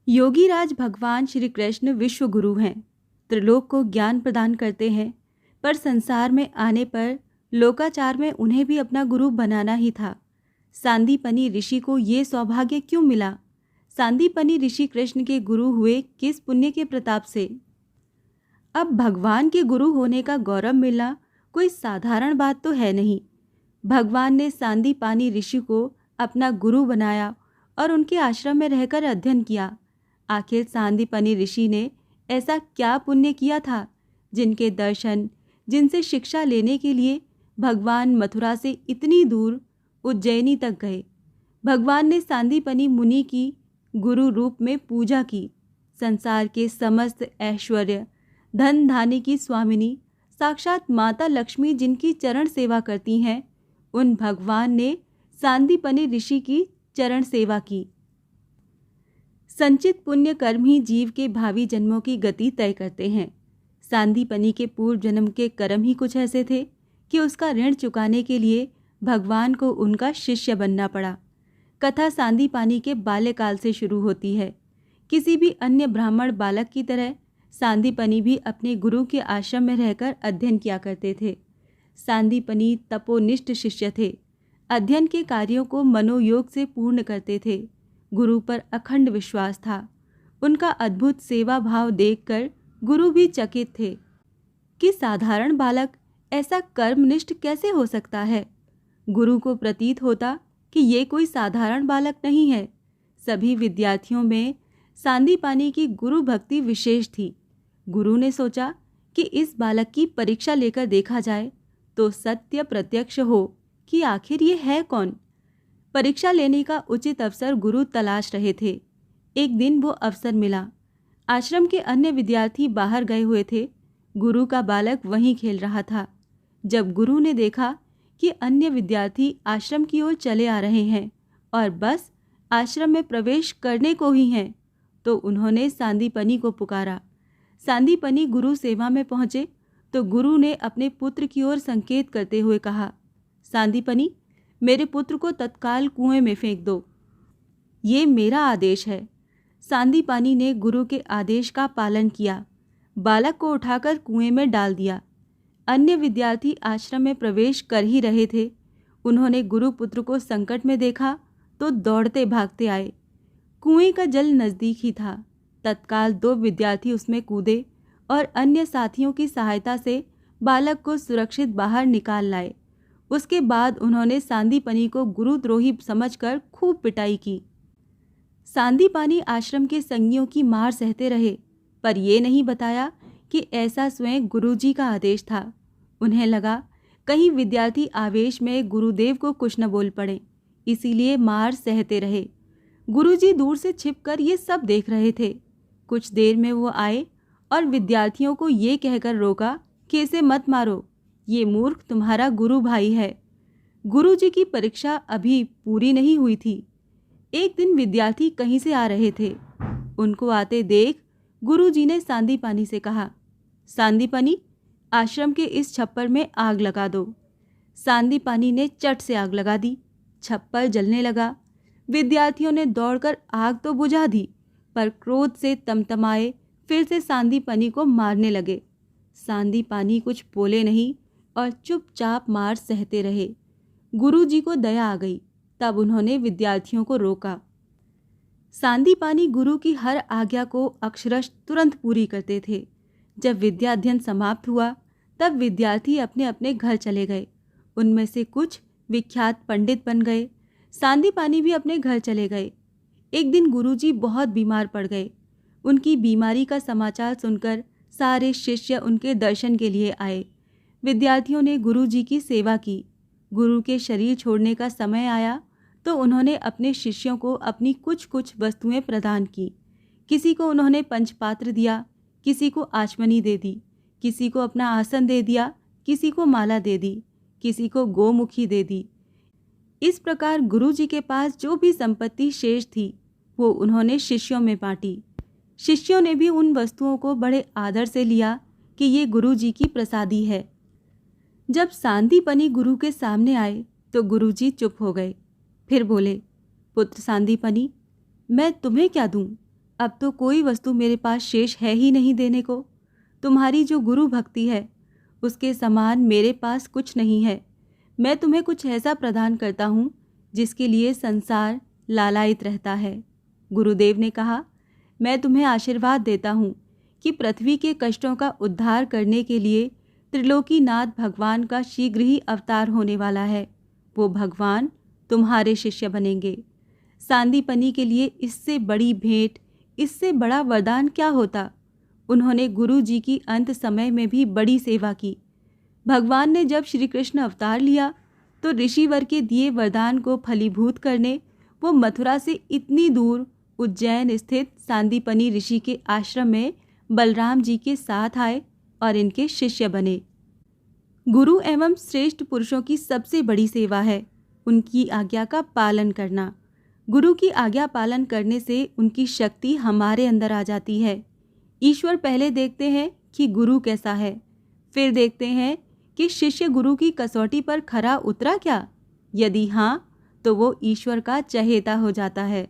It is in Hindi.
योगीराज भगवान श्री कृष्ण विश्व गुरु हैं। त्रिलोक को ज्ञान प्रदान करते हैं, पर संसार में आने पर लोकाचार में उन्हें भी अपना गुरु बनाना ही था। सांदीपनी ऋषि को ये सौभाग्य क्यों मिला? सांदीपनी ऋषि कृष्ण के गुरु हुए किस पुण्य के प्रताप से? अब भगवान के गुरु होने का गौरव मिलना कोई साधारण बात तो है नहीं। भगवान ने सांदीपनी ऋषि को अपना गुरु बनाया और उनके आश्रम में रहकर अध्ययन किया। आखिर सांदीपनी ऋषि ने ऐसा क्या पुण्य किया था जिनके दर्शन, जिनसे शिक्षा लेने के लिए भगवान मथुरा से इतनी दूर उज्जैनी तक गए। भगवान ने सांदीपनी मुनि की गुरु रूप में पूजा की। संसार के समस्त ऐश्वर्य, धन धान्य की स्वामिनी साक्षात माता लक्ष्मी जिनकी चरण सेवा करती हैं, उन भगवान ने सांदीपनी ऋषि की चरण सेवा की। संचित पुण्य कर्म ही जीव के भावी जन्मों की गति तय करते हैं। सांदीपनी के पूर्व जन्म के कर्म ही कुछ ऐसे थे कि उसका ऋण चुकाने के लिए भगवान को उनका शिष्य बनना पड़ा। कथा सांदीपनी के बाल्यकाल से शुरू होती है। किसी भी अन्य ब्राह्मण बालक की तरह सांदीपनी भी अपने गुरु के आश्रम में रहकर अध्ययन किया करते थे। सांदीपनी तपोनिष्ठ शिष्य थे। अध्ययन के कार्यों को मनोयोग से पूर्ण करते थे। गुरु पर अखंड विश्वास था। उनका अद्भुत सेवा भाव देखकर गुरु भी चकित थे कि साधारण बालक ऐसा कर्मनिष्ठ कैसे हो सकता है। गुरु को प्रतीत होता कि ये कोई साधारण बालक नहीं है। सभी विद्यार्थियों में सांदीपनी की गुरु भक्ति विशेष थी। गुरु ने सोचा कि इस बालक की परीक्षा लेकर देखा जाए तो सत्य प्रत्यक्ष हो कि आखिर ये है कौन। परीक्षा लेने का उचित अवसर गुरु तलाश रहे थे। एक दिन वो अवसर मिला। आश्रम के अन्य विद्यार्थी बाहर गए हुए थे। गुरु का बालक वहीं खेल रहा था। जब गुरु ने देखा कि अन्य विद्यार्थी आश्रम की ओर चले आ रहे हैं और बस आश्रम में प्रवेश करने को ही हैं, तो उन्होंने सांदीपनी को पुकारा। सांदीपनी गुरु सेवा में पहुंचे तो गुरु ने अपने पुत्र की ओर संकेत करते हुए कहा, सांदीपनी, मेरे पुत्र को तत्काल कुएं में फेंक दो। ये मेरा आदेश है। सांदीपनी ने गुरु के आदेश का पालन किया। बालक को उठाकर कुएं में डाल दिया। अन्य विद्यार्थी आश्रम में प्रवेश कर ही रहे थे। उन्होंने गुरु पुत्र को संकट में देखा तो दौड़ते भागते आए। कुएं का जल नज़दीक ही था। तत्काल 2 विद्यार्थी उसमें कूदे और अन्य साथियों की सहायता से बालक को सुरक्षित बाहर निकाल लाए। उसके बाद उन्होंने सांदीपनी को गुरुद्रोही समझकर खूब पिटाई की। सांदीपनी आश्रम के संगियों की मार सहते रहे, पर ये नहीं बताया कि ऐसा स्वयं गुरुजी का आदेश था। उन्हें लगा कहीं विद्यार्थी आवेश में गुरुदेव को कुछ न बोल पड़े, इसीलिए मार सहते रहे। गुरुजी दूर से छिपकर ये सब देख रहे थे। कुछ देर में वो आए और विद्यार्थियों को ये कहकर रोका कि इसे मत मारो, ये मूर्ख तुम्हारा गुरु भाई है। गुरुजी की परीक्षा अभी पूरी नहीं हुई थी। एक दिन विद्यार्थी कहीं से आ रहे थे। उनको आते देख गुरुजी ने सांदीपनी से कहा, सांदीपनी, आश्रम के इस छप्पर में आग लगा दो। सांदीपनी ने चट से आग लगा दी। छप्पर जलने लगा। विद्यार्थियों ने दौड़कर आग तो बुझा दी, पर क्रोध से तमतमाए फिर से सांदीपनी को मारने लगे। सांदीपनी कुछ बोले नहीं और चुपचाप मार सहते रहे। गुरुजी को दया आ गई। तब उन्होंने विद्यार्थियों को रोका। सांदीपनी गुरु की हर आज्ञा को अक्षरश तुरंत पूरी करते थे। जब विद्या अध्ययन समाप्त हुआ तब विद्यार्थी अपने अपने घर चले गए। उनमें से कुछ विख्यात पंडित बन गए। सांदीपनी भी अपने घर चले गए। एक दिन गुरुजी बहुत बीमार पड़ गए। उनकी बीमारी का समाचार सुनकर सारे शिष्य उनके दर्शन के लिए आए। विद्यार्थियों ने गुरुजी की सेवा की। गुरु के शरीर छोड़ने का समय आया तो उन्होंने अपने शिष्यों को अपनी कुछ कुछ वस्तुएं प्रदान की। किसी को उन्होंने पंचपात्र दिया, किसी को आचमनी दे दी, किसी को अपना आसन दे दिया, किसी को माला दे दी, किसी को गोमुखी दे दी। इस प्रकार गुरुजी के पास जो भी संपत्ति शेष थी वो उन्होंने शिष्यों में बांटी। शिष्यों ने भी उन वस्तुओं को बड़े आदर से लिया कि ये गुरुजी की प्रसादी है। जब सांदीपनी गुरु के सामने आए तो गुरुजी चुप हो गए। फिर बोले, पुत्र सांदीपनी, मैं तुम्हें क्या दूं? अब तो कोई वस्तु मेरे पास शेष है ही नहीं देने को। तुम्हारी जो गुरु भक्ति है उसके समान मेरे पास कुछ नहीं है। मैं तुम्हें कुछ ऐसा प्रदान करता हूँ जिसके लिए संसार लालायित रहता है। गुरुदेव ने कहा, मैं तुम्हें आशीर्वाद देता हूँ कि पृथ्वी के कष्टों का उद्धार करने के लिए त्रिलोकीनाथ भगवान का शीघ्र ही अवतार होने वाला है। वो भगवान तुम्हारे शिष्य बनेंगे। सांदीपनी के लिए इससे बड़ी भेंट, इससे बड़ा वरदान क्या होता। उन्होंने गुरु जी की अंत समय में भी बड़ी सेवा की। भगवान ने जब श्री कृष्ण अवतार लिया तो ऋषिवर के दिए वरदान को फलीभूत करने वो मथुरा से इतनी दूर उज्जैन स्थित सांदीपनी ऋषि के आश्रम में बलराम जी के साथ आए और इनके शिष्य बने। गुरु एवं श्रेष्ठ पुरुषों की सबसे बड़ी सेवा है उनकी आज्ञा का पालन करना। गुरु की आज्ञा पालन करने से उनकी शक्ति हमारे अंदर आ जाती है। ईश्वर पहले देखते हैं कि गुरु कैसा है, फिर देखते हैं कि शिष्य गुरु की कसौटी पर खरा उतरा क्या। यदि हाँ, तो वो ईश्वर का चहेता हो जाता है।